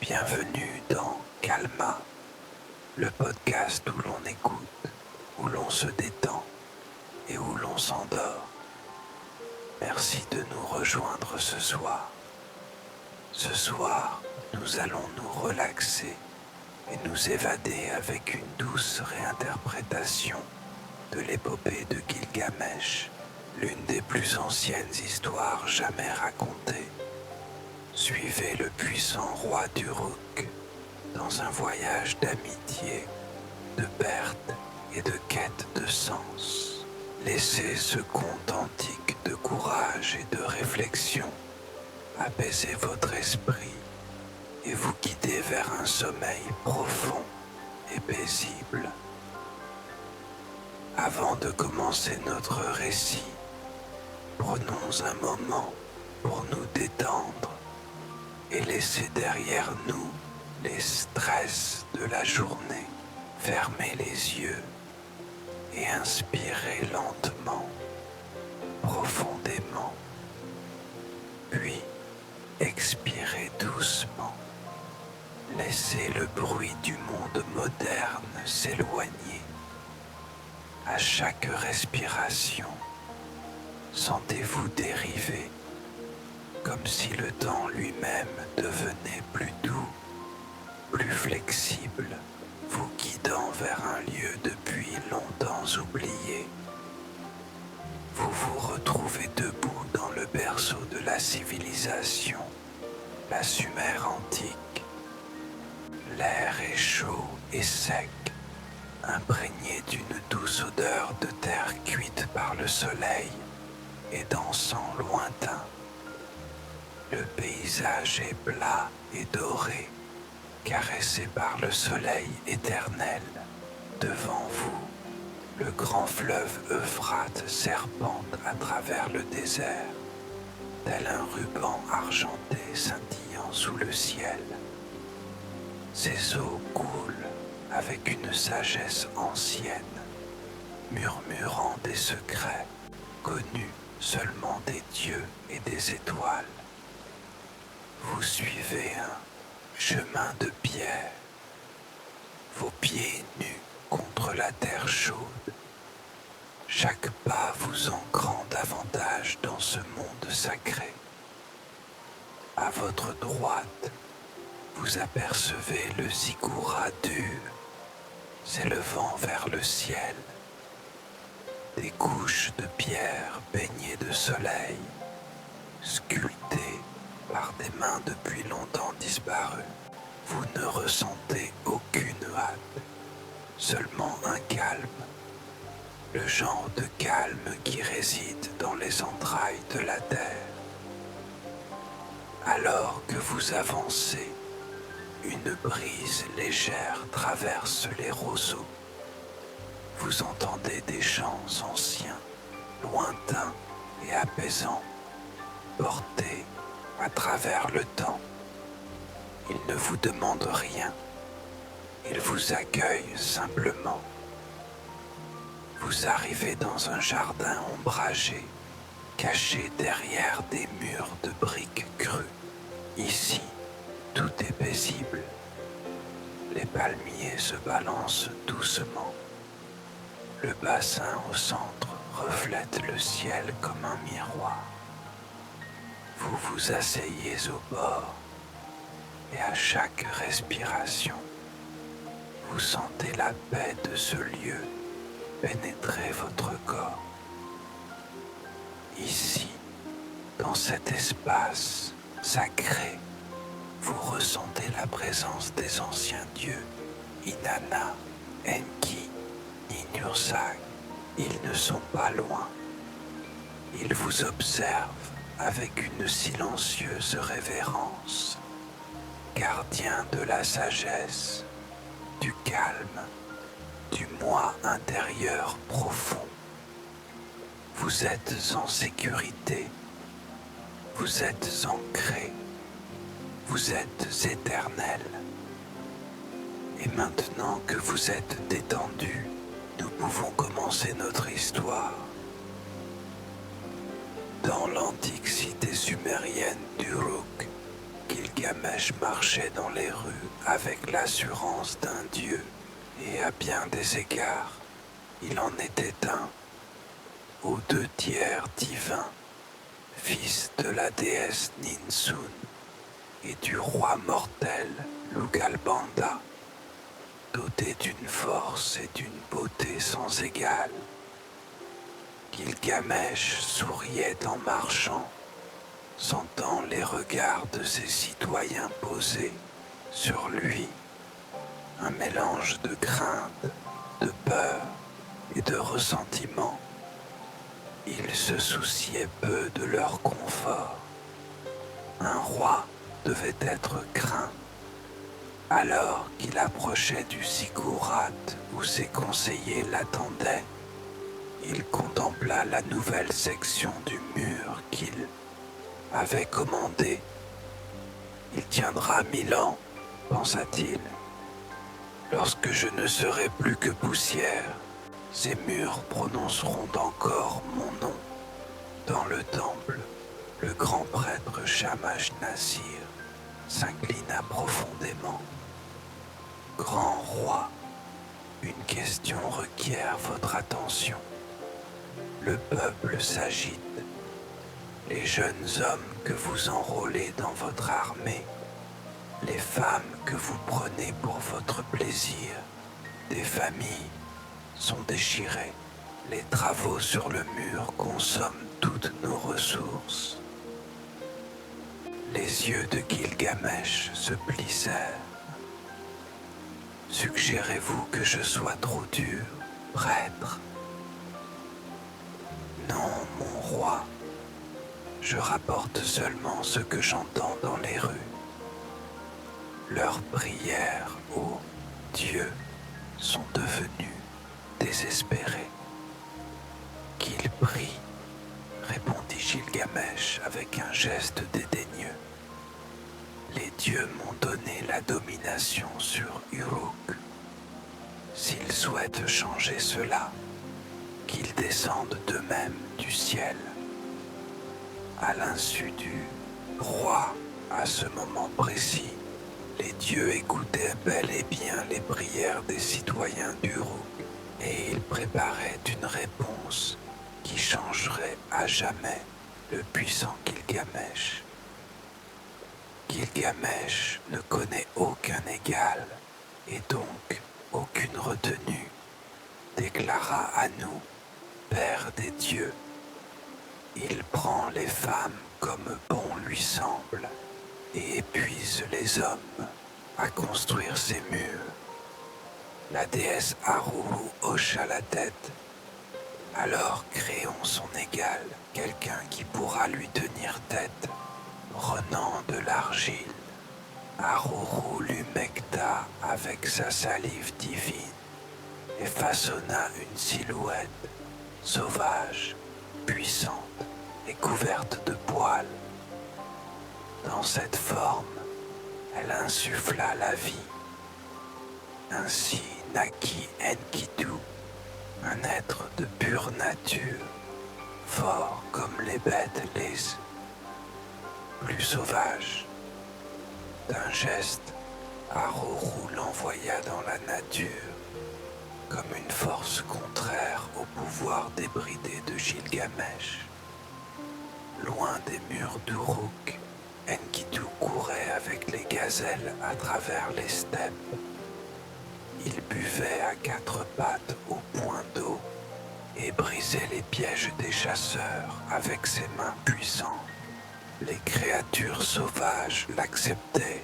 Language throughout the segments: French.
Bienvenue dans Calma, le podcast où l'on écoute, où l'on se détend et où l'on s'endort. Merci de nous rejoindre ce soir. Ce soir, nous allons nous relaxer et nous évader avec une douce réinterprétation de l'épopée de Gilgamesh, l'une des plus anciennes histoires jamais racontées. Suivez le puissant roi d'Uruk dans un voyage d'amitié, de perte et de quête de sens. Laissez ce conte antique de courage et de réflexion apaiser votre esprit et vous guider vers un sommeil profond et paisible. Avant de commencer notre récit, prenons un moment pour nous détendre et laisser derrière nous les stress de la journée. Fermez les yeux et inspirez lentement, profondément, puis expirez doucement. Laissez le bruit du monde moderne s'éloigner. À chaque respiration, sentez-vous dériver, comme si le temps lui-même devenait plus doux, plus flexible, vous guidant vers un lieu depuis longtemps oublié. Vous vous retrouvez debout dans le berceau de la civilisation, la Sumer antique. L'air est chaud et sec, imprégné d'une douce odeur de terre cuite par le soleil et d'encens lointain. Le paysage est plat et doré, caressé par le soleil éternel. Devant vous, le grand fleuve Euphrate serpente à travers le désert, tel un ruban argenté scintillant sous le ciel. Ses eaux coulent avec une sagesse ancienne, murmurant des secrets connus seulement des dieux et des étoiles. Vous suivez un chemin de pierre, vos pieds nus contre la terre chaude, chaque pas vous ancrant davantage dans ce monde sacré. À votre droite, vous apercevez le ziggoura dur, s'élevant vers le ciel, des couches de pierre baignées de soleil, sculptées par des mains depuis longtemps disparues. Vous ne ressentez aucune hâte, seulement un calme, le genre de calme qui réside dans les entrailles de la terre. Alors que vous avancez, une brise légère traverse les roseaux. Vous entendez des chants anciens, lointains et apaisants, portés à travers le temps. Il ne vous demande rien, il vous accueille simplement. Vous arrivez dans un jardin ombragé, caché derrière des murs de briques crues. Ici, tout est paisible. Les palmiers se balancent doucement. Le bassin au centre reflète le ciel comme un miroir. Vous vous asseyez au bord et à chaque respiration, vous sentez la paix de ce lieu pénétrer votre corps. Ici, dans cet espace sacré, vous ressentez la présence des anciens dieux, Inanna, Enki, Ninhursag. Ils ne sont pas loin. Ils vous observent avec une silencieuse révérence, gardien de la sagesse, du calme, du moi intérieur profond. Vous êtes en sécurité, vous êtes ancré, vous êtes éternel. Et maintenant que vous êtes détendu, nous pouvons commencer notre histoire. Dans l'antique cité sumérienne d'Uruk, Gilgamesh Gilgamesh marchait dans les rues avec l'assurance d'un dieu, et à bien des égards, il en était un, aux 2 tiers divin, fils de la déesse Ninsun et du roi mortel Lugalbanda, doté d'une force et d'une beauté sans égale. Gilgamesh souriait en marchant, sentant les regards de ses citoyens posés sur lui, un mélange de crainte, de peur et de ressentiment. Il se souciait peu de leur confort. Un roi devait être craint. Alors qu'il approchait du ziggurat où ses conseillers l'attendaient, il contempla la nouvelle section du mur qu'il avait commandée. Il tiendra 1000 ans, pensa-t-il. Lorsque je ne serai plus que poussière, ces murs prononceront encore mon nom. Dans le temple, le grand prêtre Shamash Nasir s'inclina profondément. Grand roi, une question requiert votre attention. Le peuple s'agite. Les jeunes hommes que vous enrôlez dans votre armée, les femmes que vous prenez pour votre plaisir, des familles sont déchirées. Les travaux sur le mur consomment toutes nos ressources. Les yeux de Gilgamesh se plissèrent. Suggérez-vous que je sois trop dur, prêtre? Non, mon roi. Je rapporte seulement ce que j'entends dans les rues. Leurs prières, ô Dieu, sont devenues désespérées. Qu'ils prient, répondit Gilgamesh avec un geste dédaigneux. Les dieux m'ont donné la domination sur Uruk. S'ils souhaitent changer cela, qu'ils descendent d'eux-mêmes du ciel. À l'insu du roi, à ce moment précis, les dieux écoutaient bel et bien les prières des citoyens d'Uruk, et ils préparaient une réponse qui changerait à jamais le puissant Gilgamesh. Gilgamesh ne connaît aucun égal et donc aucune retenue, déclara Anu, père des dieux. Il prend les femmes comme bon lui semble et épuise les hommes à construire ses murs. La déesse Aruru hocha la tête. Alors créons son égal, quelqu'un qui pourra lui tenir tête. Prenant de l'argile, Aruru l'humecta avec sa salive divine et façonna une silhouette sauvage, puissante et couverte de poils. Dans cette forme, elle insuffla la vie. Ainsi naquit Enkidu, un être de pure nature, fort comme les bêtes les plus sauvages. D'un geste, Aruru l'envoya dans la nature, comme une force contraire au pouvoir débridé de Gilgamesh. Loin des murs d'Uruk, Enkidu courait avec les gazelles à travers les steppes. Il buvait à 4 pattes au point d'eau et brisait les pièges des chasseurs avec ses mains puissantes. Les créatures sauvages l'acceptaient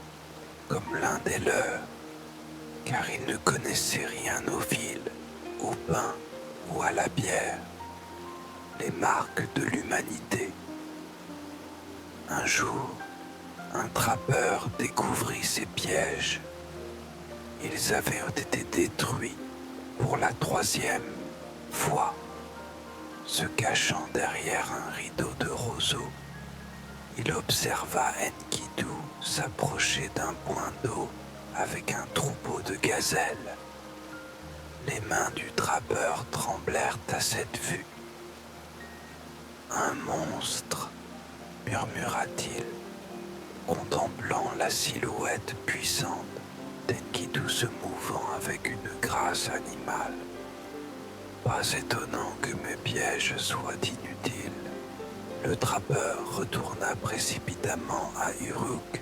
comme l'un des leurs, car il ne connaissait rien aux villes, au pain ou à la bière, les marques de l'humanité. Un jour, un trappeur découvrit ces pièges. Ils avaient été détruits pour la 3e fois. Se cachant derrière un rideau de roseaux, il observa Enkidu s'approcher d'un point d'eau avec un troupeau de gazelles. Les mains du trappeur tremblèrent à cette vue. « Un monstre » murmura-t-il. « contemplant la silhouette puissante d'Enkidu se mouvant avec une grâce animale. Pas étonnant que mes pièges soient inutiles. Le trappeur retourna précipitamment à Uruk,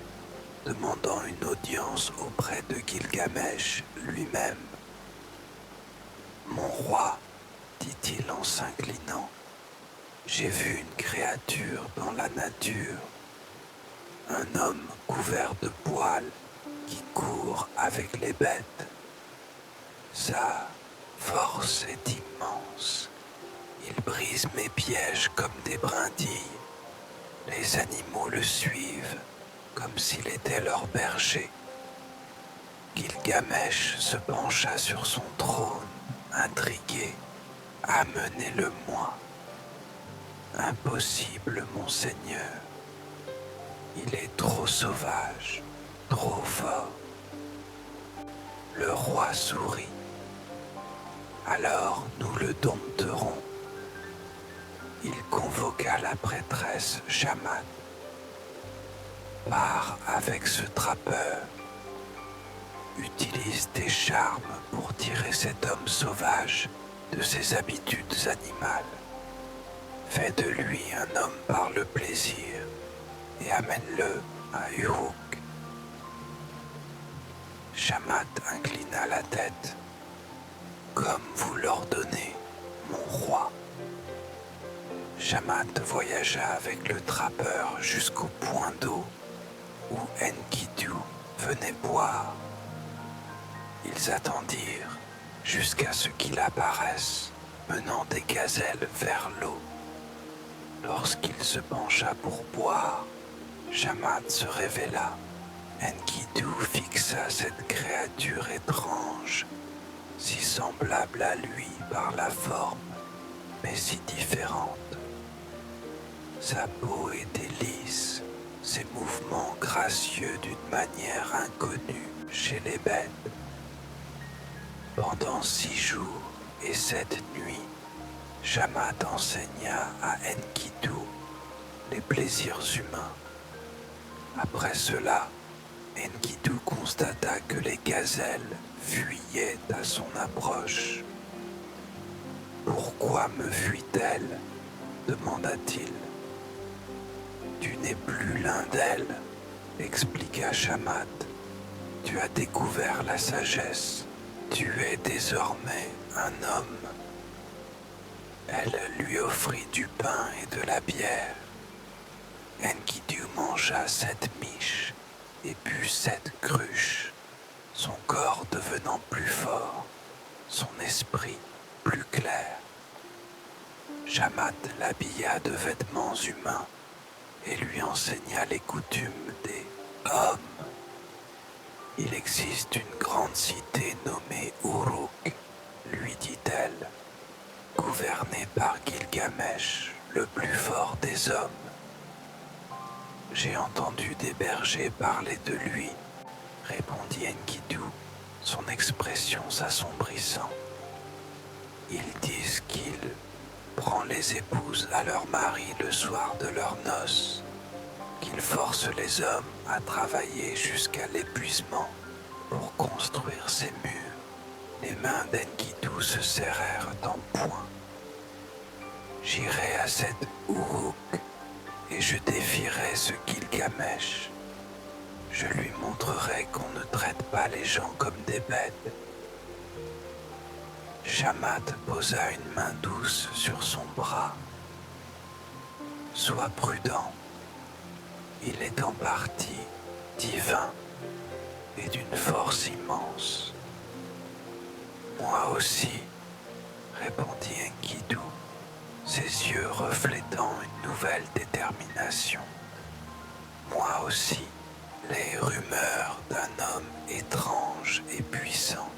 demandant une audience auprès de Gilgamesh lui-même. « Mon roi, dit-il en s'inclinant, j'ai vu une créature dans la nature, un homme couvert de poils qui court avec les bêtes. Sa force est immense. Il brise mes pièges comme des brindilles. Les animaux le suivent comme s'il était leur berger. » Gilgamesh se pencha sur son trône, intrigué. « Amenez-le-moi. »« Impossible, mon seigneur. Il est trop sauvage, trop fort. » Le roi sourit. « Alors nous le dompterons. » Il convoqua la prêtresse Shamat. « Pars avec ce trappeur. Utilise tes charmes pour tirer cet homme sauvage de ses habitudes animales. Fais de lui un homme par le plaisir et amène-le à Uruk. » Shamat inclina la tête. « Comme vous l'ordonnez, mon roi. » Shamat voyagea avec le trappeur jusqu'au point d'eau où Enkidu venait boire. Ils attendirent jusqu'à ce qu'il apparaisse, menant des gazelles vers l'eau. Lorsqu'il se pencha pour boire, Shamat se révéla. Enkidu fixa cette créature étrange, si semblable à lui par la forme, mais si différente. Sa peau était lisse, ses mouvements gracieux d'une manière inconnue chez les bêtes. Pendant 6 jours et 7 nuits, Shamat enseigna à Enkidu les plaisirs humains. Après cela, Enkidu constata que les gazelles fuyaient à son approche. « Pourquoi me fuient-elles » demanda-t-il. « Tu n'es plus l'un d'elles, » expliqua Shamat. « Tu as découvert la sagesse. Tu es désormais un homme. » Elle lui offrit du pain et de la bière. Enkidu mangea 7 miches et but 7 cruches, son corps devenant plus fort, son esprit plus clair. Shamat l'habilla de vêtements humains et lui enseigna les coutumes des hommes. Il existe une grande cité nommée Uruk, lui dit-elle, gouvernée par Gilgamesh, le plus fort des hommes. J'ai entendu des bergers parler de lui, répondit Enkidu, son expression s'assombrissant. Ils disent qu'il prend les épouses à leur mari le soir de leurs noces, qu'il force les hommes à travailler jusqu'à l'épuisement pour construire ses murs. Les mains d'Enkidu se serrèrent en poing. J'irai à cette Uruk et je défierai ce Gilgamesh. Je lui montrerai qu'on ne traite pas les gens comme des bêtes. Shamat posa une main douce sur son bras. Sois prudent. Il est en partie divin et d'une force immense. Moi aussi, répondit Enkidu, ses yeux reflétant une nouvelle détermination. Moi aussi, les rumeurs d'un homme étrange et puissant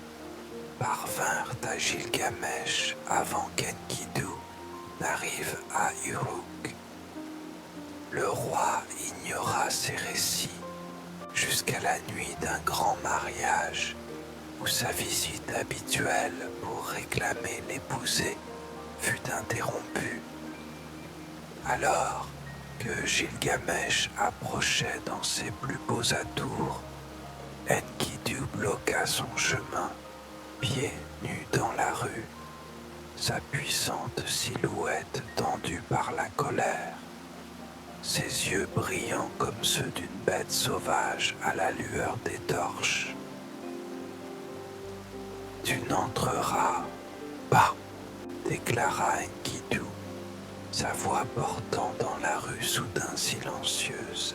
parvinrent à Gilgamesh avant qu'Enkidu n'arrive à Uruk. Le roi ignora ces récits jusqu'à la nuit d'un grand mariage où sa visite habituelle pour réclamer l'épousée fut interrompue. Alors, que Gilgamesh approchait dans ses plus beaux atours, Enkidu bloqua son chemin, pieds nus dans la rue, sa puissante silhouette tendue par la colère, ses yeux brillants comme ceux d'une bête sauvage à la lueur des torches. « Tu n'entreras pas !» déclara Enkidu, sa voix portant dans la rue soudain silencieuse.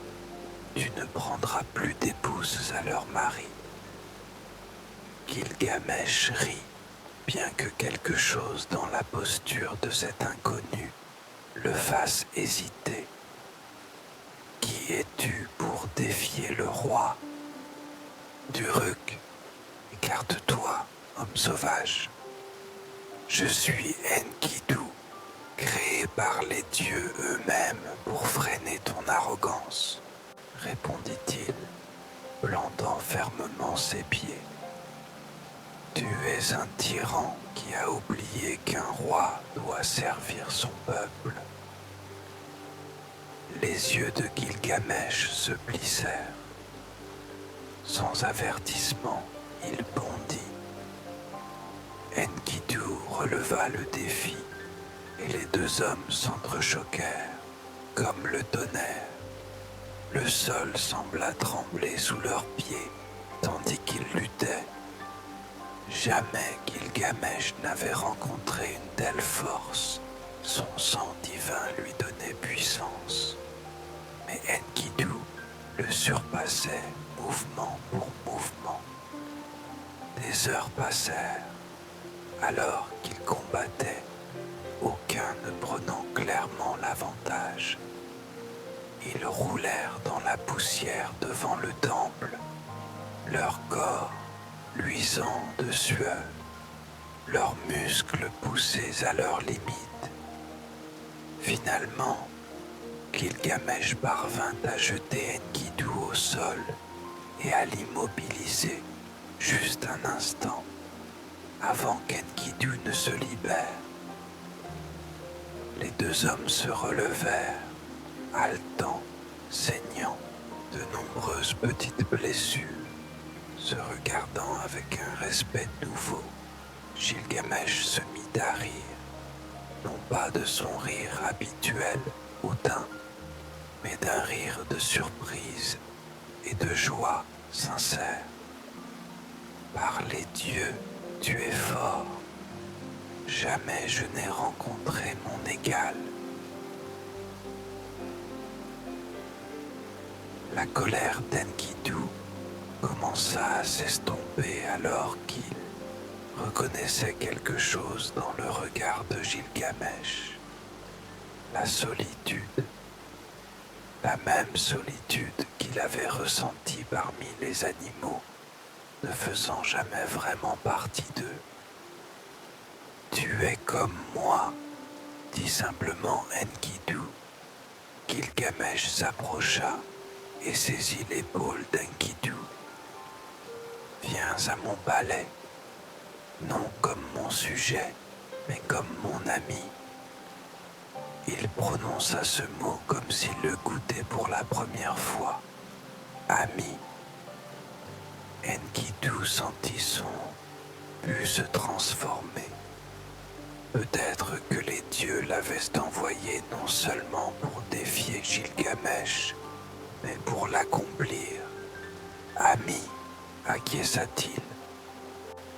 « Tu ne prendras plus d'épouses à leur mari. » Gilgamesh rit, bien que quelque chose dans la posture de cet inconnu le fasse hésiter. « Qui es-tu pour défier le roi ? Duruk, écarte-toi, homme sauvage. Je suis Enkidu, créé par les dieux eux-mêmes pour freiner ton arrogance, répondit-il, plantant fermement ses pieds. Tu es un tyran qui a oublié qu'un roi doit servir son peuple. Les yeux de Gilgamesh se plissèrent. Sans avertissement, il bondit. Enkidu releva le défi et les deux hommes s'entrechoquèrent comme le tonnerre. Le sol sembla trembler sous leurs pieds tandis qu'ils luttaient. Jamais Gilgamesh n'avait rencontré une telle force. Son sang divin lui donnait puissance. Mais Enkidu le surpassait mouvement pour mouvement. Des heures passèrent. Alors qu'ils combattaient, aucun ne prenant clairement l'avantage. Ils roulèrent dans la poussière devant le temple, leur corps luisant de sueur, leurs muscles poussés à leur limite. Finalement, Gilgamesh parvint à jeter Enkidu au sol et à l'immobiliser juste un instant avant qu'Enkidu ne se libère. Les deux hommes se relevèrent, haletants, saignant de nombreuses petites blessures, se regardant avec un respect nouveau. Gilgamesh se mit à rire, non pas de son rire habituel, hautain, mais d'un rire de surprise et de joie sincère. Par les dieux, tu es fort. Jamais je n'ai rencontré mon égal. La colère d'Enkidu commença à s'estomper alors qu'il reconnaissait quelque chose dans le regard de Gilgamesh. La solitude. La même solitude qu'il avait ressentie parmi les animaux, ne faisant jamais vraiment partie d'eux. Tu es comme moi, dit simplement Enkidu. Gilgamesh s'approcha et saisit l'épaule d'Enkidu. Viens à mon palais, non comme mon sujet, mais comme mon ami. Il prononça ce mot comme s'il le goûtait pour la première fois. Ami. Enkidu sentit son but se transformer. Peut-être que les dieux l'avaient envoyé non seulement pour défier Gilgamesh, mais pour l'accomplir. Ami, acquiesça-t-il.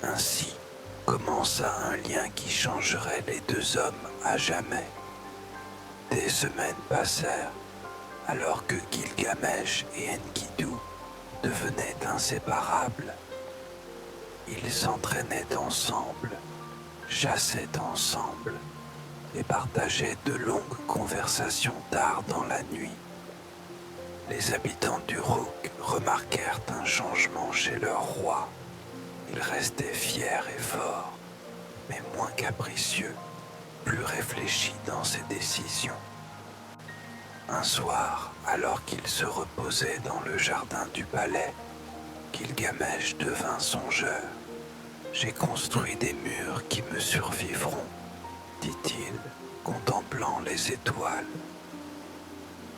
Ainsi commença un lien qui changerait les deux hommes à jamais. Des semaines passèrent, alors que Gilgamesh et Enkidu devenaient inséparables. Ils s'entraînaient ensemble, chassaient ensemble et partageaient de longues conversations tard dans la nuit. Les habitants d'Uruk remarquèrent un changement chez leur roi. Il restait fier et fort, mais moins capricieux, plus réfléchi dans ses décisions. Un soir, alors qu'il se reposait dans le jardin du palais, Gilgamesh devint songeur. « J'ai construit des murs qui me survivront, dit-il, contemplant les étoiles.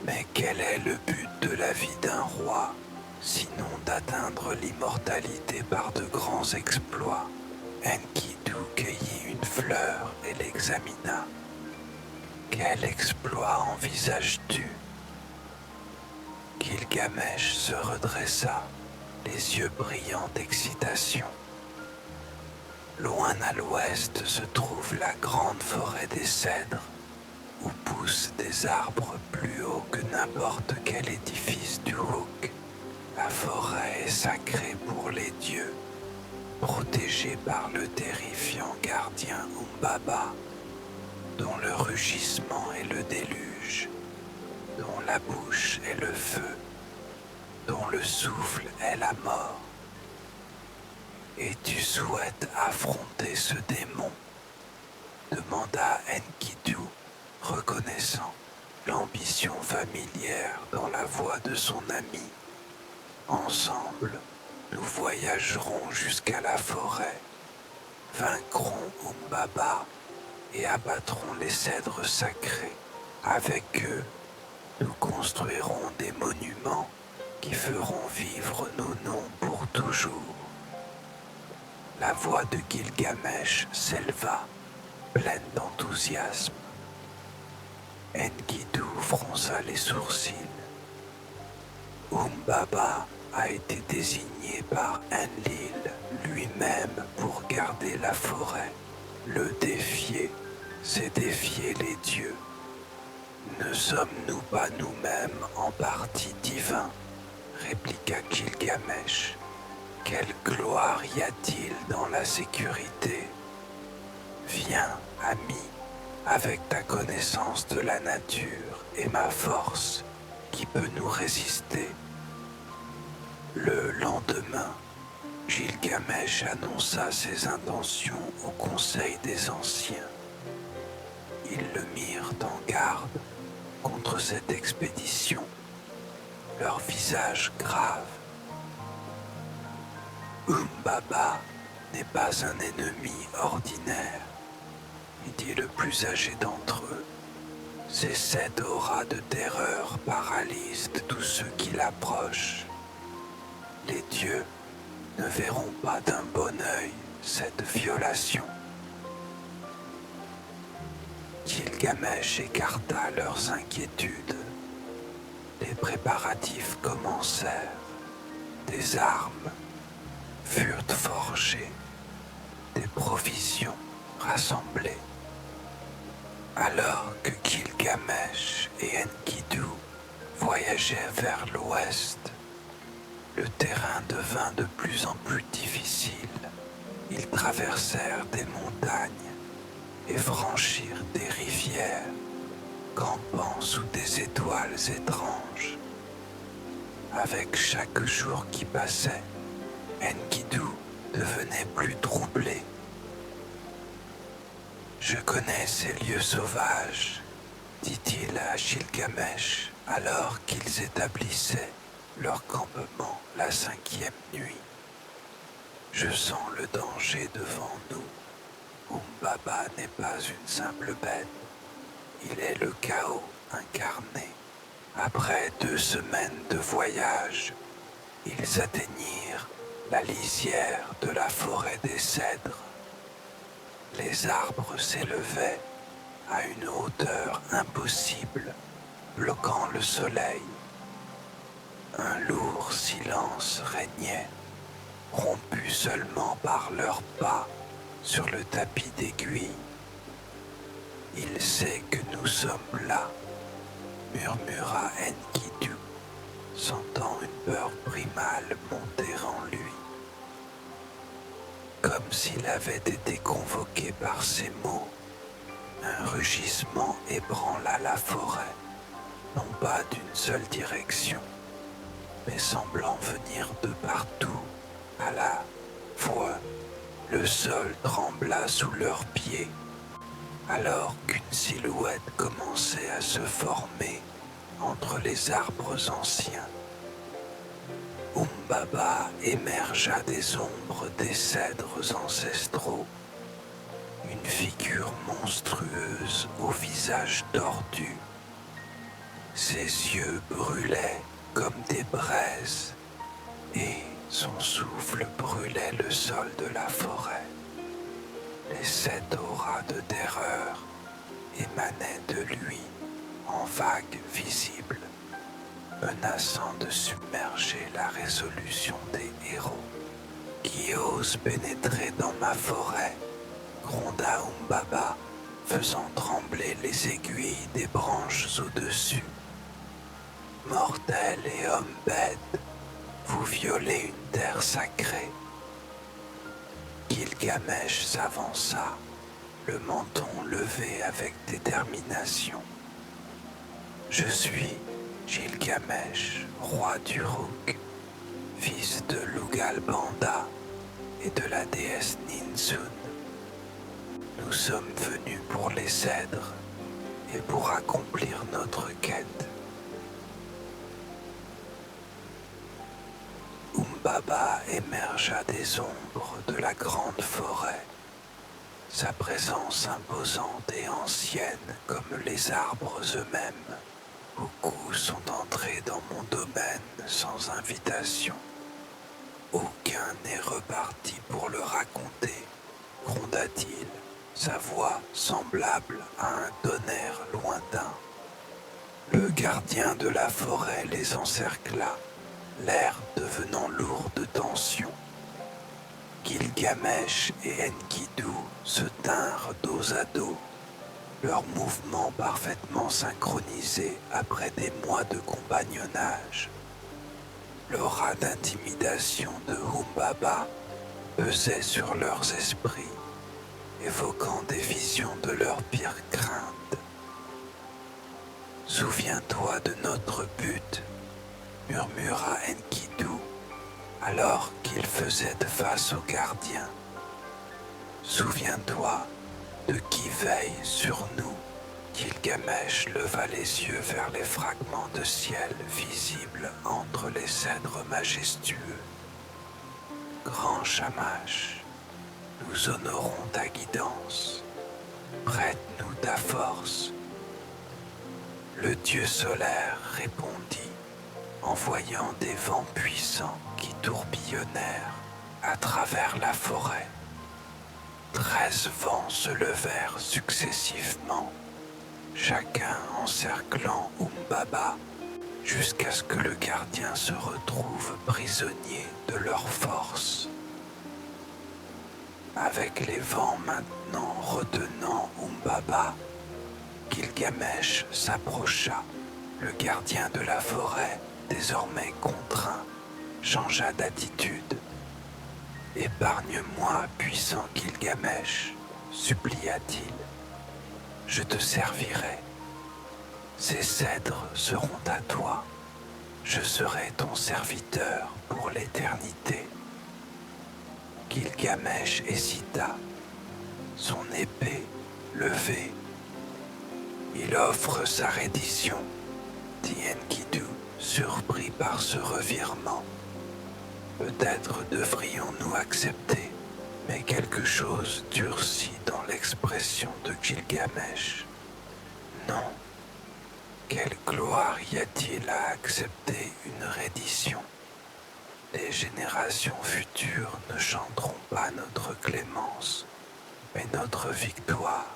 Mais quel est le but de la vie d'un roi, sinon d'atteindre l'immortalité par de grands exploits? Enkidu cueillit une fleur et l'examina. Quel exploit envisages-tu? Gilgamesh se redressa, les yeux brillants d'excitation. Loin à l'ouest se trouve la grande forêt des cèdres, où poussent des arbres plus hauts que n'importe quel édifice du Houk. La forêt est sacrée pour les dieux, protégée par le terrifiant gardien Umbaba, dont le rugissement est le déluge, dont la bouche est le feu, dont le souffle est la mort. Et tu souhaites affronter ce démon? Demanda Enkidu, reconnaissant l'ambition familière dans la voix de son ami. Ensemble, nous voyagerons jusqu'à la forêt, vaincrons Umbaba et abattrons les cèdres sacrés. Avec eux, nous construirons des monuments qui feront vivre nos noms pour toujours. La voix de Gilgamesh s'éleva, pleine d'enthousiasme. Enkidu fronça les sourcils. Umbaba a été désigné par Enlil lui-même pour garder la forêt. Le défier, c'est défier les dieux. Ne sommes-nous pas nous-mêmes en partie divins? Répliqua Gilgamesh. Quelle gloire y a-t-il dans la sécurité? Viens, ami, avec ta connaissance de la nature et ma force, qui peut nous résister? Le lendemain, Gilgamesh annonça ses intentions au conseil des anciens. Ils le mirent en garde contre cette expédition, leur visage grave. Umbaba n'est pas un ennemi ordinaire, dit le plus âgé d'entre eux. Ces 7 auras de terreur paralysent tous ceux qui l'approchent. Les dieux ne verront pas d'un bon œil cette violation. Gilgamesh écarta leurs inquiétudes. Les préparatifs commencèrent. Des armes furent forgées, des provisions rassemblées. Alors que Gilgamesh et Enkidu voyageaient vers l'ouest, le terrain devint de plus en plus difficile. Ils traversèrent des montagnes et franchirent des rivières, campant sous des étoiles étranges. Avec chaque jour qui passait, Enkidu devenait plus troublé. Je connais ces lieux sauvages, dit-il à Gilgamesh alors qu'ils établissaient leur campement la 5e nuit. Je sens le danger devant nous. Umbaba n'est pas une simple bête. Il est le chaos incarné. Après 2 semaines de voyage, ils atteignirent la lisière de la forêt des cèdres. Les arbres s'élevaient à une hauteur impossible, bloquant le soleil. Un lourd silence régnait, rompu seulement par leurs pas sur le tapis d'aiguille. Il sait que nous sommes là, murmura Enkidu, sentant une peur primale monter en lui. Comme s'il avait été convoqué par ces mots, un rugissement ébranla la forêt, non pas d'une seule direction, mais semblant venir de partout. À la fois, le sol trembla sous leurs pieds, alors qu'une silhouette commençait à se former entre les arbres anciens. Umbaba émergea des ombres des cèdres ancestraux, une figure monstrueuse au visage tordu. Ses yeux brûlaient comme des braises et son souffle brûlait le sol de la forêt. Les 7 auras de terreur émanaient de lui en vagues visibles, menaçant de submerger la résolution des héros. Qui ose pénétrer dans ma forêt, gronda Humbaba, faisant trembler les aiguilles des branches au-dessus. Mortels et hommes bêtes, vous violez une terre sacrée. Gilgamesh s'avança, le menton levé avec détermination. Je suis Gilgamesh, roi d'Uruk, fils de Lugalbanda et de la déesse Ninsun. Nous sommes venus pour les cèdres et pour accomplir notre quête. Humbaba émergea des ombres de la grande forêt, sa présence imposante et ancienne comme les arbres eux-mêmes. Beaucoup sont entrés dans mon domaine sans invitation. Aucun n'est reparti pour le raconter, gronda-t-il, sa voix semblable à un tonnerre lointain. Le gardien de la forêt les encercla, l'air devenant lourd de tension. Gilgamesh et Enkidu se tinrent dos à dos, leurs mouvements parfaitement synchronisés après des mois de compagnonnage. L'aura d'intimidation de Humbaba pesait sur leurs esprits, évoquant des visions de leurs pires craintes. Souviens-toi de notre but, murmura Enkidu, alors qu'il faisait face au gardien. Souviens-toi de qui veille sur nous. Gilgamesh leva les yeux vers les fragments de ciel visibles entre les cèdres majestueux. Grand Shamash, nous honorons ta guidance. Prête-nous ta force. Le dieu solaire répondit, envoyant des vents puissants qui tourbillonnèrent à travers la forêt. 13 vents se levèrent successivement, chacun encerclant Humbaba, jusqu'à ce que le gardien se retrouve prisonnier de leur force. Avec les vents maintenant retenant Humbaba, Gilgamesh s'approcha. Le gardien de la forêt, désormais contraint, changea d'attitude. « Épargne-moi, puissant Gilgamesh, supplia-t-il. Je te servirai. Ces cèdres seront à toi. Je serai ton serviteur pour l'éternité. » Gilgamesh hésita, son épée levée. Il offre sa reddition, dit Enkidu, surpris par ce revirement. Peut-être devrions-nous accepter, mais quelque chose durcit dans l'expression de Gilgamesh. Non, quelle gloire y a-t-il à accepter une reddition? Les générations futures ne chanteront pas notre clémence, mais notre victoire.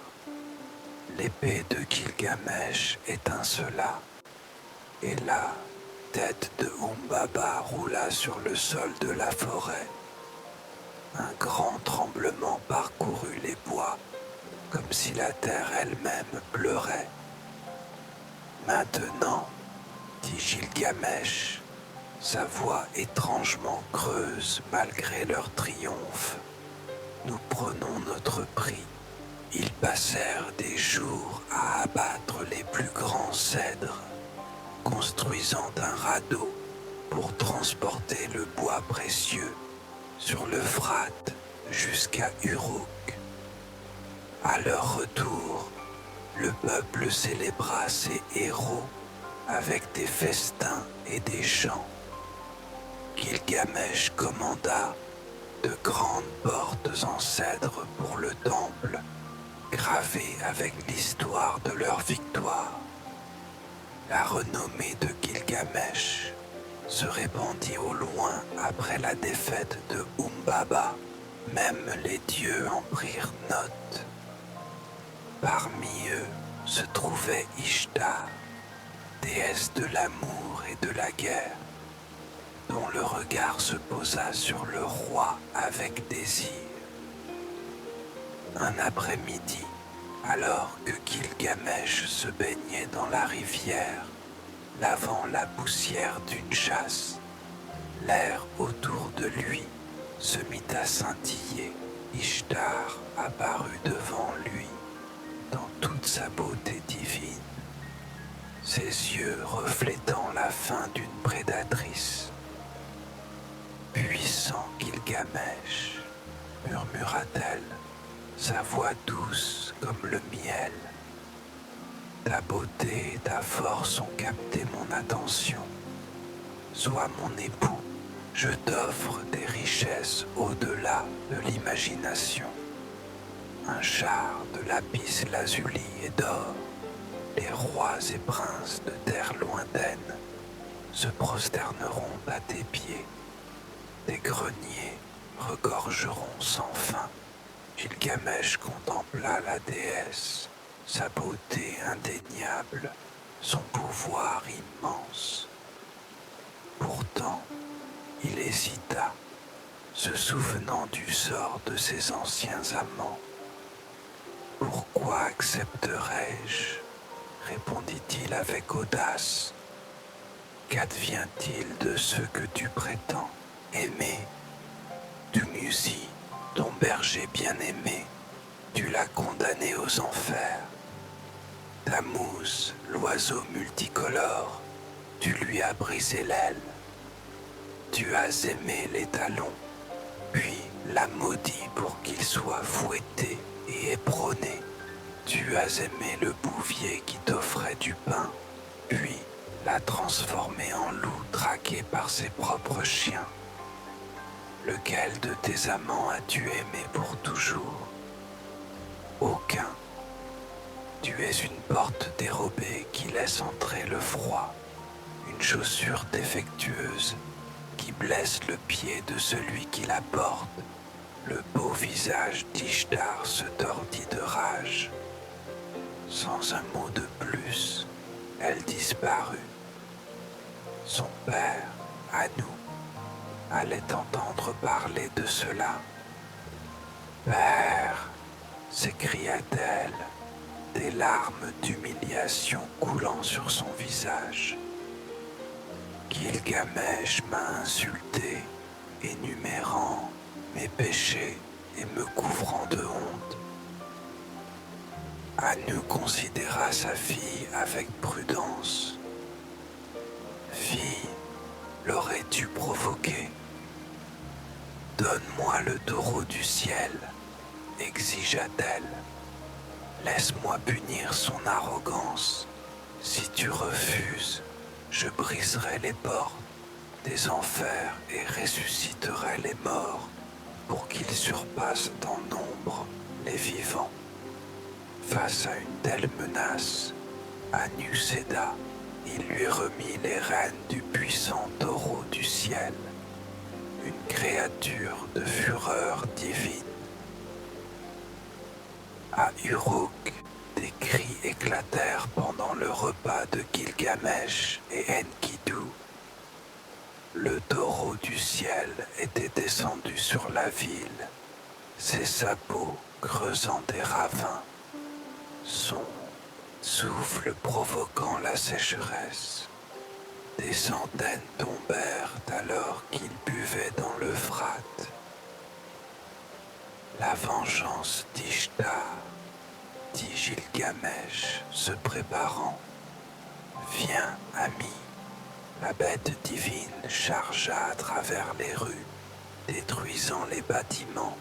L'épée de Gilgamesh étincela, et la tête de Humbaba roula sur le sol de la forêt. Un grand tremblement parcourut les bois, comme si la terre elle-même pleurait. Maintenant, dit Gilgamesh, sa voix étrangement creuse malgré leur triomphe, nous prenons notre prix. Ils passèrent des jours à abattre les plus grands cèdres, construisant un radeau pour transporter le bois précieux sur l'Euphrate jusqu'à Uruk. À leur retour, le peuple célébra ses héros avec des festins et des chants. Gilgamesh commanda de grandes portes en cèdre pour le temple, gravées avec l'histoire de leur victoire. La renommée de Gilgamesh se répandit au loin après la défaite de Humbaba. Même les dieux en prirent note. Parmi eux se trouvait Ishtar, déesse de l'amour et de la guerre, dont le regard se posa sur le roi avec désir. Un après-midi, alors que Gilgamesh se baignait dans la rivière, lavant la poussière d'une chasse, l'air autour de lui se mit à scintiller. Ishtar apparut devant lui dans toute sa beauté divine, ses yeux reflétant la faim d'une prédatrice. Puissant Gilgamesh, murmura-t-elle, sa voix douce comme le miel. Ta beauté et ta force ont capté mon attention. Sois mon époux, je t'offre des richesses au-delà de l'imagination. Un char de lapis-lazuli et d'or, les rois et princes de terres lointaines se prosterneront à tes pieds. Des greniers regorgeront sans fin. Gilgamesh contempla la déesse, sa beauté indéniable, son pouvoir immense. Pourtant, il hésita, se souvenant du sort de ses anciens amants. « Pourquoi accepterais-je » répondit-il avec audace. « Qu'advient-il de ceux que tu prétends aimer ? Dumuzi, ton berger bien-aimé, tu l'as condamné aux enfers. Tammuz, l'oiseau multicolore, tu lui as brisé l'aile. Tu as aimé les talons, puis l'as maudit pour qu'il soit fouetté et éperonné. Tu as aimé le bouvier qui t'offrait du pain, puis l'as transformé en loup traqué par ses propres chiens. Lequel de tes amants as-tu aimé pour toujours ? Aucun. Tu es une porte dérobée qui laisse entrer le froid, une chaussure défectueuse qui blesse le pied de celui qui la porte. Le beau visage d'Ishtar se tordit de rage. Sans un mot de plus, elle disparut. Son père, Anu, allait entendre parler de cela. « Père !» s'écria-t-elle, des larmes d'humiliation coulant sur son visage. Gilgamesh m'a insulté, énumérant mes péchés et me couvrant de honte. Anu considéra sa fille avec prudence. Fille, l'aurais-tu provoqué ? Donne-moi le taureau du ciel, exigea-t-elle. Laisse-moi punir son arrogance. Si tu refuses, je briserai les portes des enfers et ressusciterai les morts pour qu'ils surpassent en nombre les vivants. Face à une telle menace, Anu céda. Il lui remit les rênes du puissant taureau du ciel, une créature de fureur divine. À Uruk, des cris éclatèrent pendant le repas de Gilgamesh et Enkidu. Le taureau du ciel était descendu sur la ville, ses sabots creusant des ravins, son souffle provoquant la sécheresse. Des centaines tombèrent alors qu'ils buvaient dans l'Euphrate. La vengeance d'Ishtar, dit Gilgamesh, se préparant. Viens, ami. La bête divine chargea à travers les rues, détruisant les bâtiments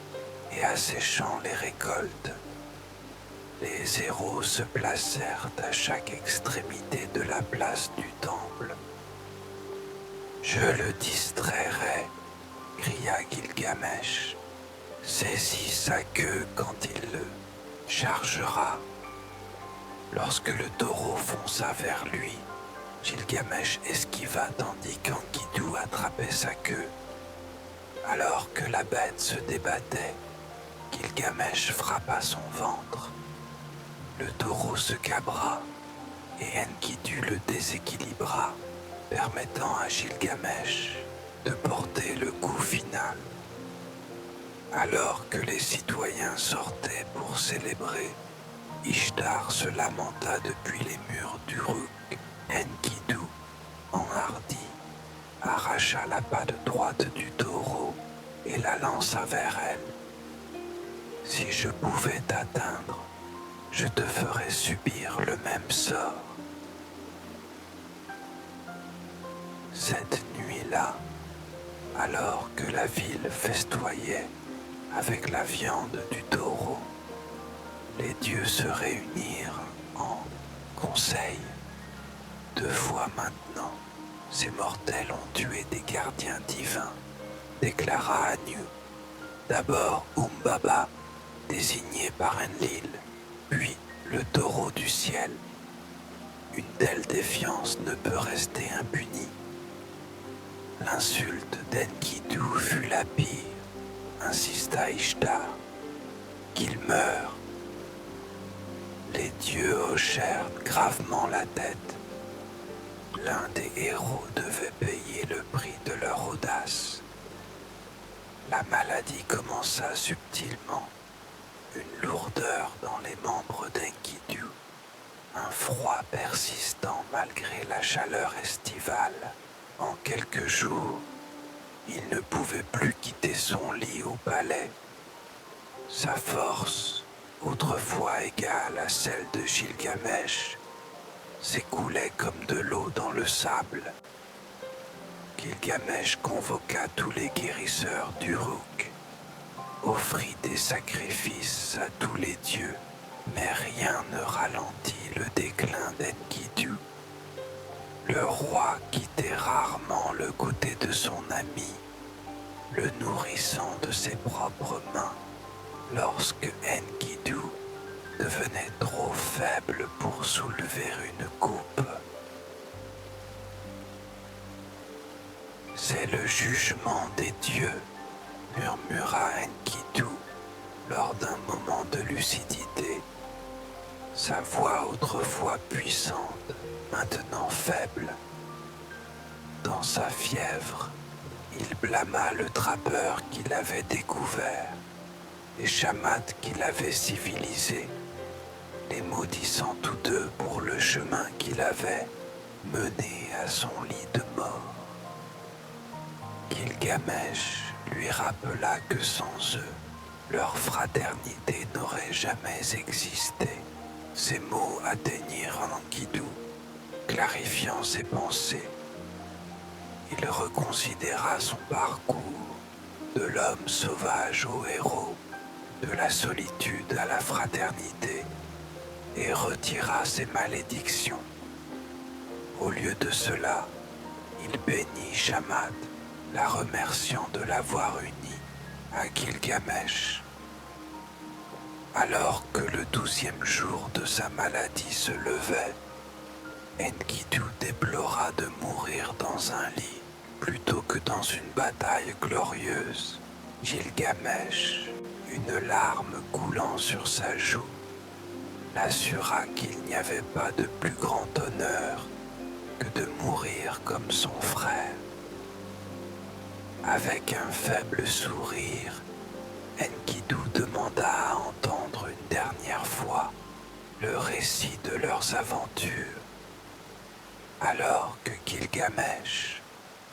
et asséchant les récoltes. Les héros se placèrent à chaque extrémité de la place du temple. « Je le distrairai » cria Gilgamesh. « Saisis sa queue quand il le chargera. » Lorsque le taureau fonça vers lui, Gilgamesh esquiva tandis qu'Enkidu attrapait sa queue. Alors que la bête se débattait, Gilgamesh frappa son ventre. Le taureau se cabra et Enkidu le déséquilibra, permettant à Gilgamesh de porter le coup final. Alors que les citoyens sortaient pour célébrer, Ishtar se lamenta depuis les murs d'Uruk. Enkidu, enhardi, arracha la patte droite du taureau et la lança vers elle. Si je pouvais t'atteindre, je te ferais subir le même sort. Cette nuit-là, alors que la ville festoyait avec la viande du taureau, les dieux se réunirent en conseil. 2 fois maintenant, ces mortels ont tué des gardiens divins, déclara Anu. D'abord Umbaba, désigné par Enlil, puis le taureau du ciel. Une telle défiance ne peut rester impunie. L'insulte d'Enkidu fut la pire, insista Ishtar. Qu'il meure. Les dieux hochèrent gravement la tête. L'un des héros devait payer le prix de leur audace. La maladie commença subtilement, une lourdeur dans les membres d'Enkidu, un froid persistant malgré la chaleur estivale. En quelques jours, il ne pouvait plus quitter son lit au palais. Sa force, autrefois égale à celle de Gilgamesh, s'écoulait comme de l'eau dans le sable. Gilgamesh convoqua tous les guérisseurs d'Uruk, offrit des sacrifices à tous les dieux, mais rien ne ralentit le déclin d'Enkidu. Le roi quittait rarement le côté de son ami, le nourrissant de ses propres mains, lorsque Enkidu devenait trop faible pour soulever une coupe. C'est le jugement des dieux, murmura Enkidu lors d'un moment de lucidité. Sa voix autrefois puissante, maintenant faible. Dans sa fièvre, il blâma le trappeur qu'il avait découvert, les chamades qu'il avait civilisés, les maudissant tous deux pour le chemin qu'il avait mené à son lit de mort. Gilgamesh lui rappela que sans eux, leur fraternité n'aurait jamais existé. Ces mots atteignirent Enkidu, clarifiant ses pensées. Il reconsidéra son parcours, de l'homme sauvage au héros, de la solitude à la fraternité, et retira ses malédictions. Au lieu de cela, il bénit Shammad, la remerciant de l'avoir uni à Gilgamesh. Alors que le 12e jour de sa maladie se levait, Enkidu déplora de mourir dans un lit plutôt que dans une bataille glorieuse. Gilgamesh, une larme coulant sur sa joue, l'assura qu'il n'y avait pas de plus grand honneur que de mourir comme son frère. Avec un faible sourire, Enkidu demanda à entendre une dernière fois le récit de leurs aventures. Alors que Gilgamesh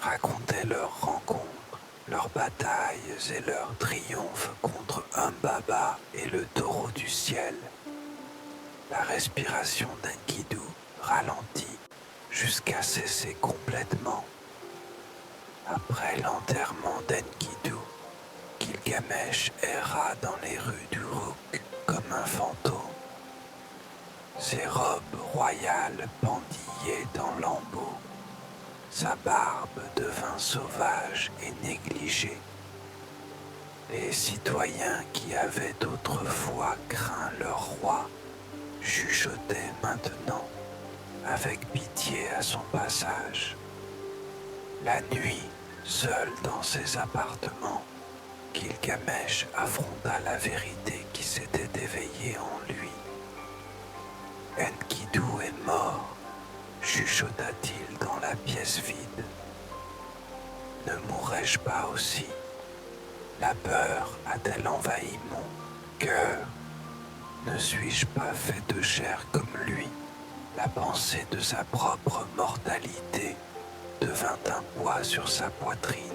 racontait leurs rencontres, leurs batailles et leurs triomphes contre Umbaba et le taureau du ciel, la respiration d'Enkidu ralentit jusqu'à cesser complètement. Après l'enterrement d'Enkidu, Gilgamesh erra dans les rues d'Uruk comme un fantôme. Ses robes royales pendillaient en lambeaux. Sa barbe devint sauvage et négligée. Les citoyens qui avaient autrefois craint leur roi chuchotaient maintenant avec pitié à son passage. La nuit, seul dans ses appartements, Gilgamesh affronta la vérité qui s'était éveillée en lui. Enkidu est mort, chuchota-t-il dans la pièce vide. Ne mourrais-je pas aussi? La peur a-t-elle envahi mon cœur? Ne suis-je pas fait de chair comme lui? La pensée de sa propre mortalité devint un poids sur sa poitrine,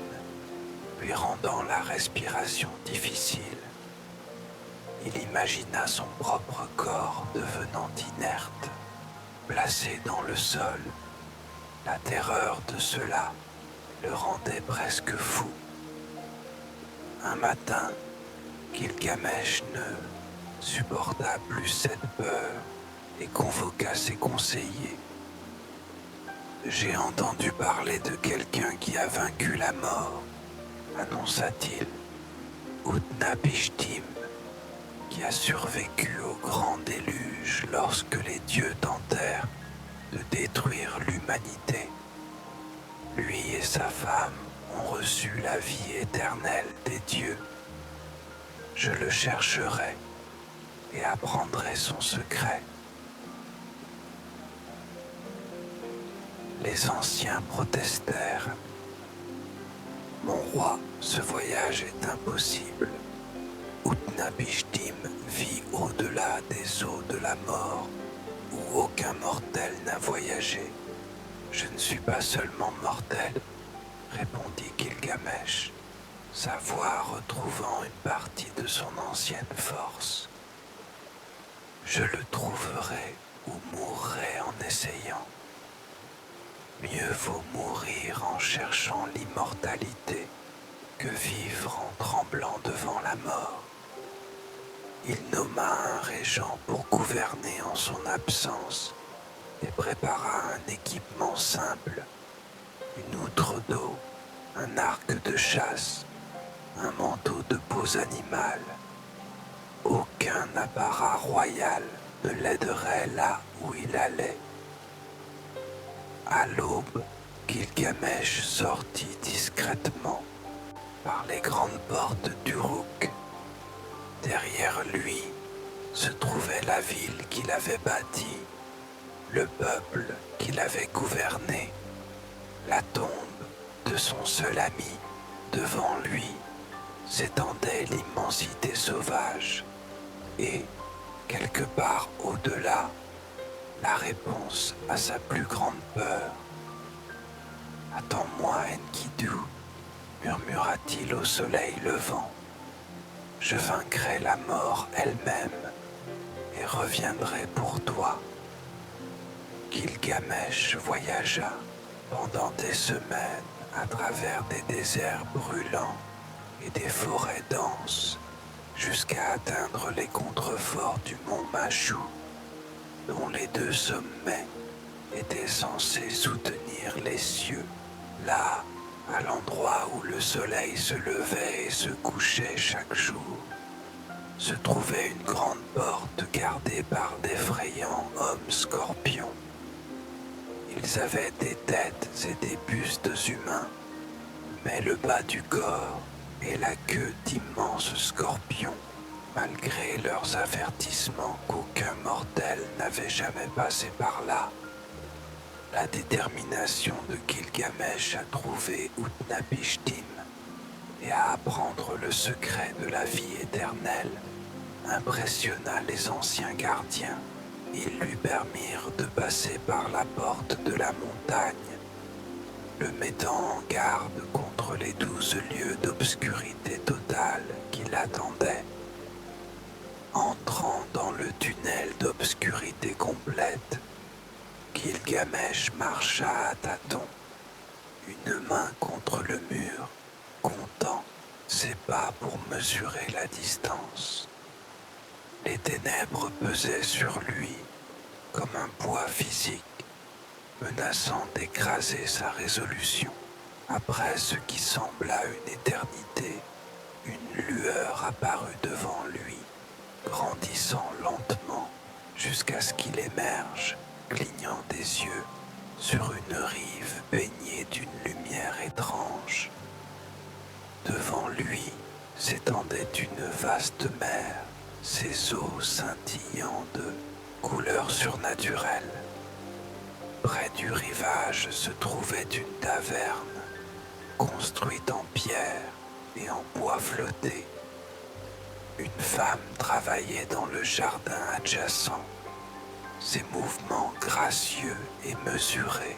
lui rendant la respiration difficile. Il imagina son propre corps devenant inerte, placé dans le sol. La terreur de cela le rendait presque fou. Un matin, Gilgamesh ne supporta plus cette peur et convoqua ses conseillers. J'ai entendu parler de quelqu'un qui a vaincu la mort, annonça-t-il. Utnapishtim, qui a survécu au grand déluge lorsque les dieux tentèrent de détruire l'humanité. Lui et sa femme ont reçu la vie éternelle des dieux. Je le chercherai et apprendrai son secret. Les anciens protestèrent. Mon roi, ce voyage est impossible. Utnapishtim vit au-delà des eaux de la mort, où aucun mortel n'a voyagé. Je ne suis pas seulement mortel, répondit Gilgamesh, sa voix retrouvant une partie de son ancienne force. Je le trouverai ou mourrai en essayant. Mieux vaut mourir en cherchant l'immortalité que vivre en tremblant devant la mort. Il nomma un régent pour gouverner en son absence et prépara un équipement simple, une outre d'eau, un arc de chasse, un manteau de peaux animales. Aucun apparat royal ne l'aiderait là où il allait. À l'aube, Gilgamesh sortit discrètement par les grandes portes d'Uruk. Derrière lui se trouvait la ville qu'il avait bâtie, le peuple qu'il avait gouverné, la tombe de son seul ami. Devant lui s'étendait l'immensité sauvage et, quelque part au-delà, la réponse à sa plus grande peur. « Attends-moi, Enkidu » murmura-t-il au soleil levant. « Je vaincrai la mort elle-même et reviendrai pour toi. » Gilgamesh voyagea pendant des semaines à travers des déserts brûlants et des forêts denses jusqu'à atteindre les contreforts du mont Machu, dont les deux sommets étaient censés soutenir les cieux. Là, à l'endroit où le soleil se levait et se couchait chaque jour, se trouvait une grande porte gardée par d'effrayants hommes scorpions. Ils avaient des têtes et des bustes humains, mais le bas du corps et la queue d'immenses scorpions, malgré leurs avertissements qu'aucun mortel n'avait jamais passé par là. La détermination de Gilgamesh à trouver Utnapishtim et à apprendre le secret de la vie éternelle impressionna les anciens gardiens. Ils lui permirent de passer par la porte de la montagne, le mettant en garde contre les 12 lieues d'obscurité totale qui l'attendaient. Entrant dans le tunnel d'obscurité complète, Gilgamesh marcha à tâtons, une main contre le mur, comptant ses pas pour mesurer la distance. Les ténèbres pesaient sur lui comme un poids physique, menaçant d'écraser sa résolution. Après ce qui sembla une éternité, une lueur apparut devant lui, grandissant lentement jusqu'à ce qu'il émerge clignant des yeux sur une rive baignée d'une lumière étrange. Devant lui s'étendait une vaste mer, ses eaux scintillant de couleurs surnaturelles. Près du rivage se trouvait une taverne, construite en pierre et en bois flotté. Une femme travaillait dans le jardin adjacent, ses mouvements gracieux et mesurés.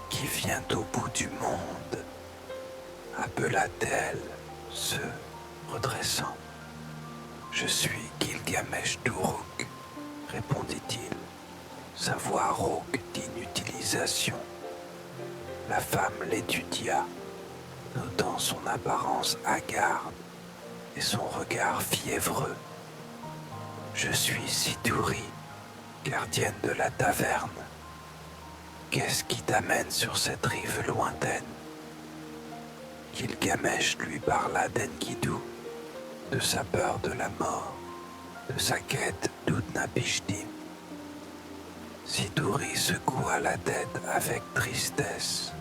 Qui vient au bout du monde, appela-t-elle, se redressant. Je suis Gilgamesh d'Uruk, répondit-il, sa voix rauque d'inutilisation. La femme l'étudia, notant son apparence hagarde et son regard fiévreux. Je suis Siduri, gardienne de la taverne. Qu'est-ce qui t'amène sur cette rive lointaine? Gilgamesh lui parla d'Enkidu, de sa peur de la mort, de sa quête d'Utnapishtim. Siduri secoua la tête avec tristesse.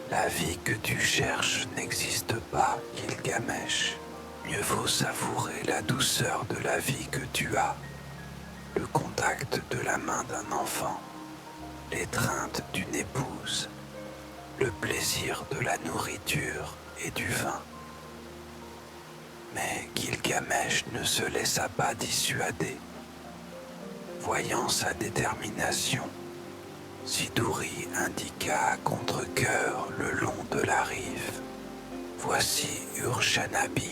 La vie que tu cherches n'existe pas, Gilgamesh. Mieux vaut savourer la douceur de la vie que tu as, le contact de la main d'un enfant, l'étreinte d'une épouse, le plaisir de la nourriture et du vin. Mais Gilgamesh ne se laissa pas dissuader. Voyant sa détermination, Siduri indiqua à contre-cœur le long de la rive. Voici Urshanabi,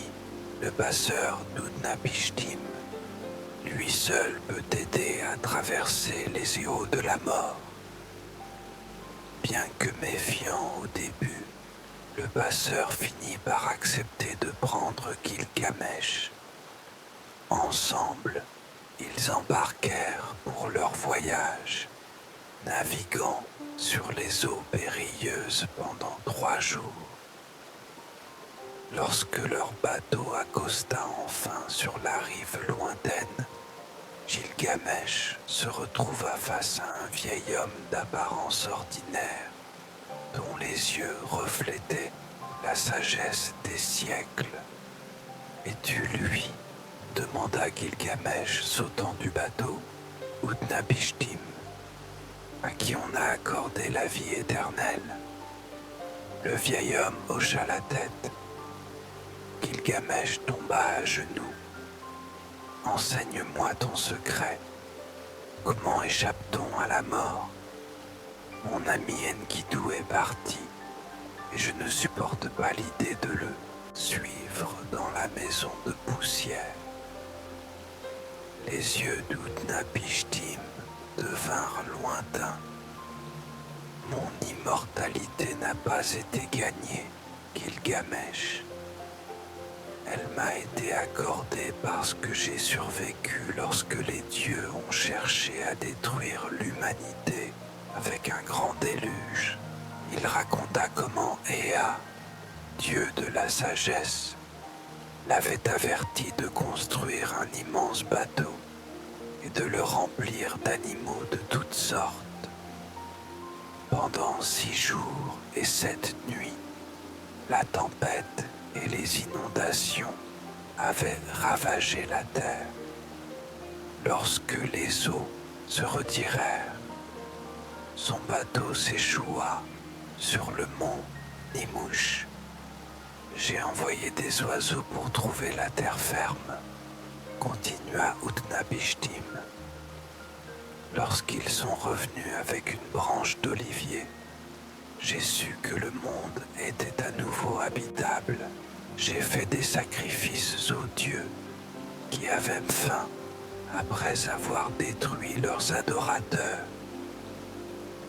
le passeur d'Utnapishtim. Lui seul peut t'aider à traverser les éaux de la mort. Bien que méfiant au début, le passeur finit par accepter de prendre Gilgamesh. Ensemble, ils embarquèrent pour leur voyage, naviguant sur les eaux périlleuses pendant 3 jours. Lorsque leur bateau accosta enfin sur la rive lointaine, Gilgamesh se retrouva face à un vieil homme d'apparence ordinaire, dont les yeux reflétaient la sagesse des siècles. « Es-tu lui ?» demanda Gilgamesh sautant du bateau, Utnapishtim, à qui on a accordé la vie éternelle. Le vieil homme hocha la tête. Gilgamesh tomba à genoux. « Enseigne-moi ton secret. Comment échappe-t-on à la mort? Mon ami Enkidu est parti, et je ne supporte pas l'idée de le suivre dans la maison de poussière. » Les yeux d'Utnapishtim devinrent lointains. « Mon immortalité n'a pas été gagnée, Gilgamesh. Elle m'a été accordée parce que j'ai survécu lorsque les dieux ont cherché à détruire l'humanité avec un grand déluge. » Il raconta comment Ea, dieu de la sagesse, l'avait averti de construire un immense bateau et de le remplir d'animaux de toutes sortes. Pendant 6 jours et 7 nuits, la tempête et les inondations avaient ravagé la terre. Lorsque les eaux se retirèrent, son bateau s'échoua sur le mont Nimouche. J'ai envoyé des oiseaux pour trouver la terre ferme, continua Utnapishtim. Lorsqu'ils sont revenus avec une branche d'olivier, j'ai su que le monde était à nouveau habitable. J'ai fait des sacrifices aux dieux qui avaient faim après avoir détruit leurs adorateurs.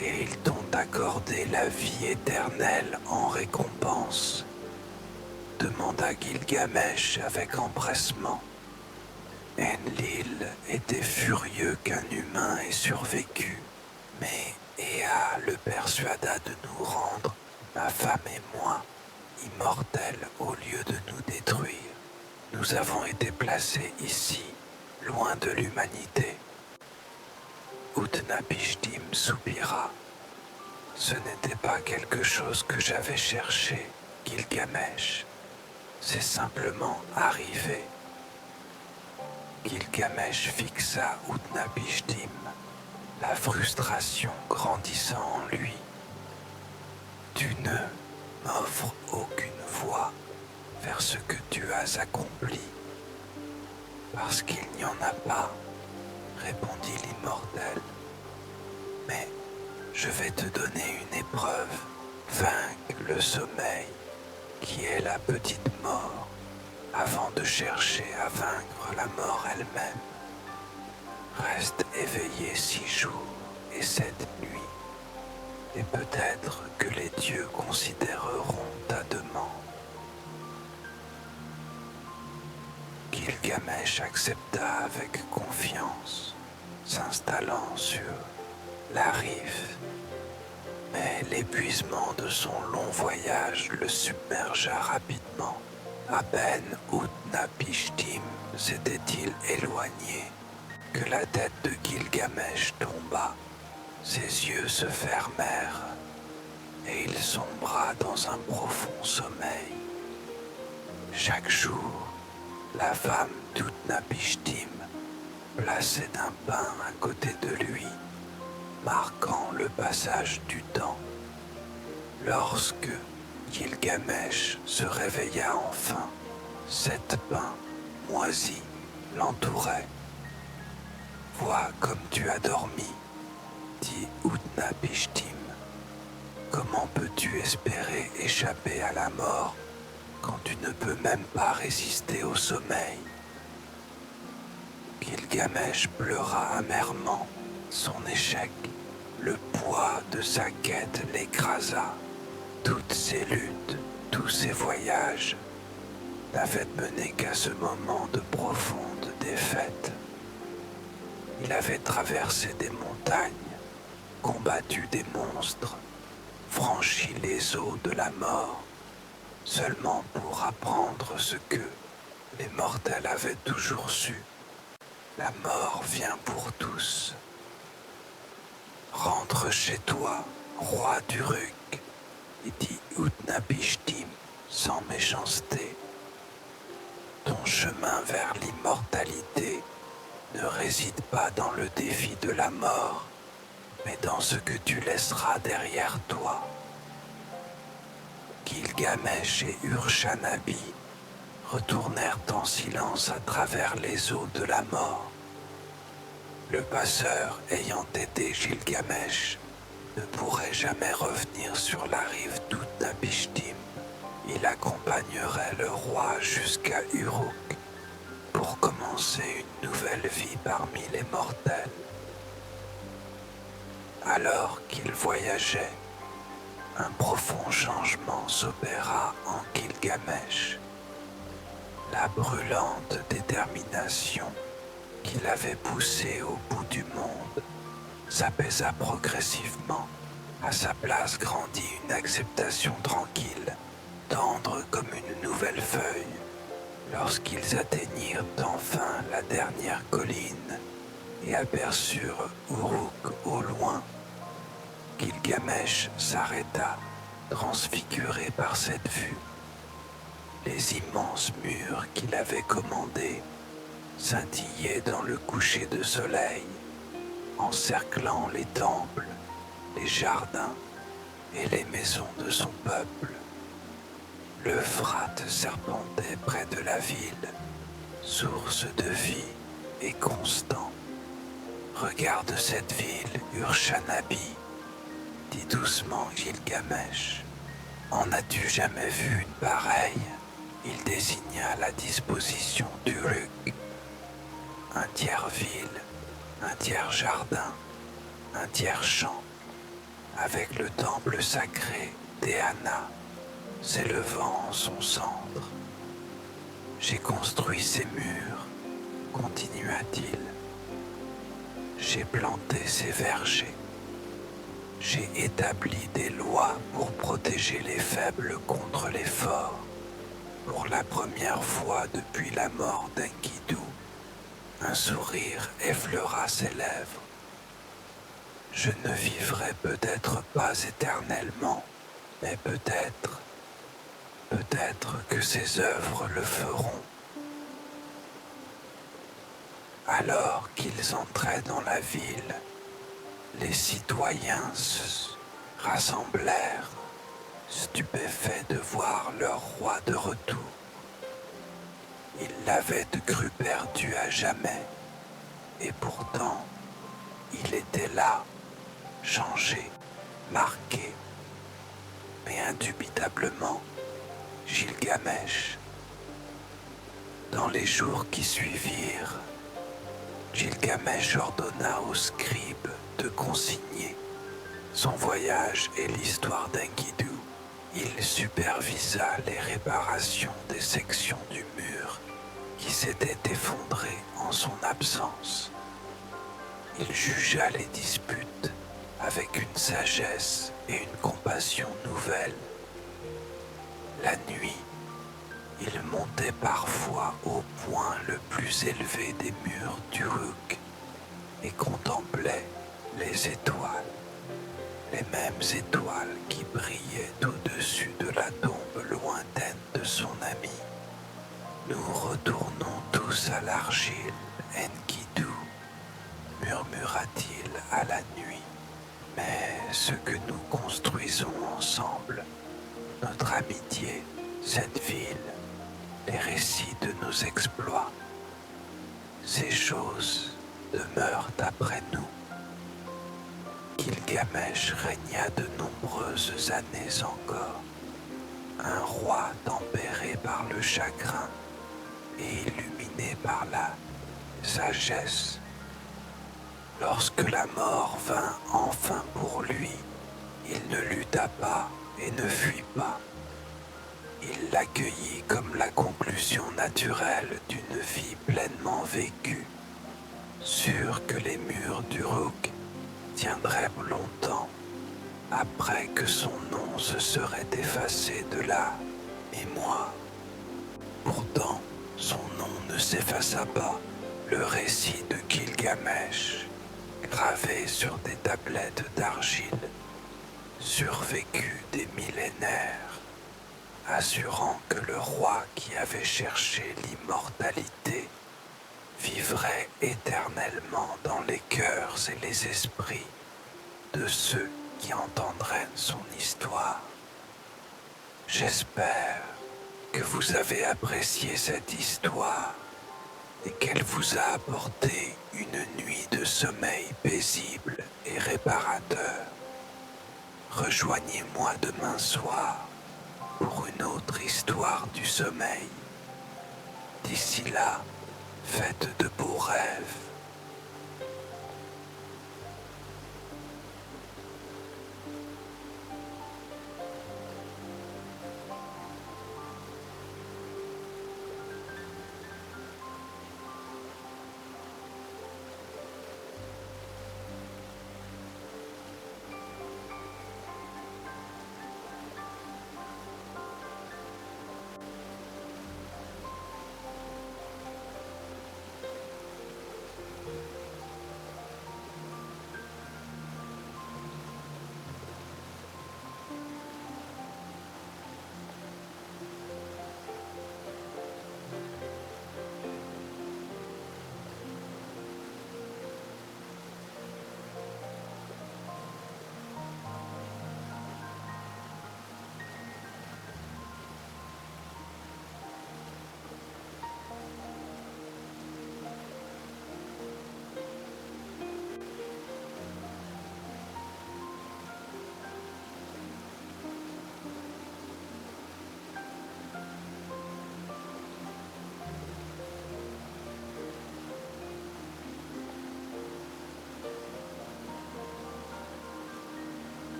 Et ils t'ont accordé la vie éternelle en récompense, demanda Gilgamesh avec empressement. Enlil était furieux qu'un humain ait survécu, mais Ea le persuada de nous rendre, ma femme et moi, immortels au lieu de nous détruire. Nous avons été placés ici loin de l'humanité. Utnapishtim soupira. Ce n'était pas quelque chose que j'avais cherché, Gilgamesh. C'est simplement arrivé. Gilgamesh fixa Utnapishtim, la frustration grandissant en lui. Tu ne m'offres aucune voie vers ce que tu as accompli. Parce qu'il n'y en a pas, répondit l'immortel. Mais je vais te donner une épreuve. Vaincre le sommeil, qui est la petite mort, avant de chercher à vaincre la mort elle-même. Reste éveillé 6 jours et 7 nuits, et peut-être que les dieux considéreront ta demande. Gilgamesh accepta avec confiance, s'installant sur la rive. Mais l'épuisement de son long voyage le submergea rapidement. À peine Utnapishtim s'était-il éloigné que la tête de Gilgamesh tomba. Ses yeux se fermèrent et il sombra dans un profond sommeil. Chaque jour, la femme d'Utnapishtim plaçait un pain à côté de lui, marquant le passage du temps. Lorsque Gilgamesh se réveilla enfin, 7 pains moisis l'entouraient. « Vois comme tu as dormi, dit Utnapishtim. Comment peux-tu espérer échapper à la mort quand tu ne peux même pas résister au sommeil ?» Gilgamesh pleura amèrement. Son échec, le poids de sa quête l'écrasa. Toutes ses luttes, tous ses voyages n'avaient mené qu'à ce moment de profonde défaite. Il avait traversé des montagnes, combattu des monstres, franchi les eaux de la mort, seulement pour apprendre ce que les mortels avaient toujours su. La mort vient pour tous. Rentre chez toi, roi d'Uruk, dit Utnapishtim sans méchanceté. Ton chemin vers l'immortalité ne réside pas dans le défi de la mort, mais dans ce que tu laisseras derrière toi. Gilgamesh et Urshanabi retournèrent en silence à travers les eaux de la mort. Le passeur ayant aidé Gilgamesh ne pourrait jamais revenir sur la rive d'Utnapishtim. Il accompagnerait le roi jusqu'à Uruk pour commencer une nouvelle vie parmi les mortels. Alors qu'il voyageait, un profond changement s'opéra en Gilgamesh. La brûlante détermination qui l'avait poussé au bout du monde s'apaisa progressivement. À sa place grandit une acceptation tranquille, tendre comme une nouvelle feuille. Lorsqu'ils atteignirent enfin la dernière colline et aperçurent Uruk au loin, Gilgamesh s'arrêta, transfiguré par cette vue. Les immenses murs qu'il avait commandés scintillaient dans le coucher de soleil, encerclant les temples, les jardins et les maisons de son peuple. L'Euphrate serpentait près de la ville, source de vie et constant. Regarde cette ville, Urshanabi, dit doucement Gilgamesh. En as-tu jamais vu une pareille? Il désigna la disposition d'Uruk. Un tiers ville, un tiers jardin, un tiers champ, avec le temple sacré d'Eanna s'élevant en son centre. J'ai construit ces murs, continua-t-il. J'ai planté ces vergers. J'ai établi des lois pour protéger les faibles contre les forts. Pour la première fois depuis la mort d'Enkidu, Un sourire effleura ses lèvres. Je ne vivrai peut-être pas éternellement, mais peut-être que ses œuvres le feront. Alors qu'ils entraient dans la ville, les citoyens se rassemblèrent, stupéfaits de voir leur roi de retour. Ils l'avaient cru perdu à jamais, et pourtant, il était là, changé, marqué, mais indubitablement Gilgamesh. Dans les jours qui suivirent, Gilgamesh ordonna aux scribes de consigner son voyage et l'histoire d'Enkidu. Il supervisa les réparations des sections du mur qui s'étaient effondrées en son absence. Il jugea les disputes avec une sagesse et une compassion nouvelles. La nuit, il montait parfois au point le plus élevé des murs d'Uruk et contemplait les étoiles, les mêmes étoiles qui brillaient au-dessus de la tombe lointaine de son ami. Nous retournons tous à l'argile, Enkidu, murmura-t-il à la nuit. Mais ce que nous construisons ensemble, notre amitié, cette ville, les récits de nos exploits, ces choses demeurent après nous. Gilgamesh régna de nombreuses années encore, un roi tempéré par le chagrin et illuminé par la sagesse. Lorsque la mort vint enfin pour lui, il ne lutta pas et ne fuit pas. Il l'accueillit comme la conclusion naturelle d'une vie pleinement vécue, sûr que les murs d'Uruk tiendraient longtemps après que son nom se serait effacé de la mémoire. Pourtant, son nom ne s'effaça pas. Le récit de Gilgamesh, gravé sur des tablettes d'argile, survécut des millénaires, assurant que le roi qui avait cherché l'immortalité vivrait éternellement dans les cœurs et les esprits de ceux qui entendraient son histoire. J'espère que vous avez apprécié cette histoire et qu'elle vous a apporté une nuit de sommeil paisible et réparateur. Rejoignez-moi demain soir pour une autre histoire du sommeil. D'ici là, faites de beaux rêves.